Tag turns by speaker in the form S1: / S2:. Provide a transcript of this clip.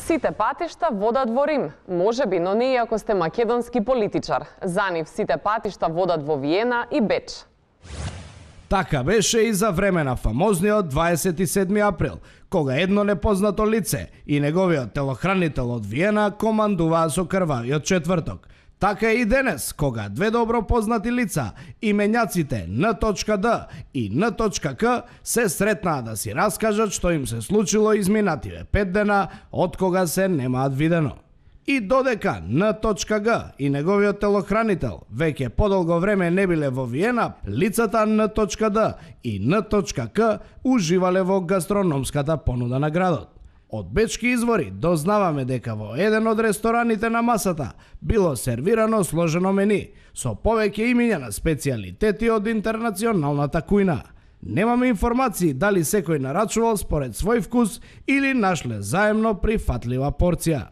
S1: Сите патишта водат во Рим. Можеби, но не и ако сте македонски политичар. За нив сите патишта водат во Виена и Беч.
S2: Така беше и за време на фамозниот 27 април, кога едно непознато лице и неговиот телохранител од Виена командуваа со крвавиот четврток. Така и денес, кога две добро познати лица, имењаците Н.Д. и Н.К. се сретнаа да си раскажат што им се случило изминативе 5 дена од кога се немаат видено. И додека Н.Г. и неговиот телохранител веќе подолго време не биле во Виена, лицата Н.Д. и Н.К. уживале во гастрономската понуда на градот. Од бечки извори дознаваме дека во еден од рестораните на масата било сервирано сложено мени со повеќе имиња на специјалитети од интернационалната кујна. Немаме информации дали секој нарачувал според свој вкус или нашле заемно прифатлива порција.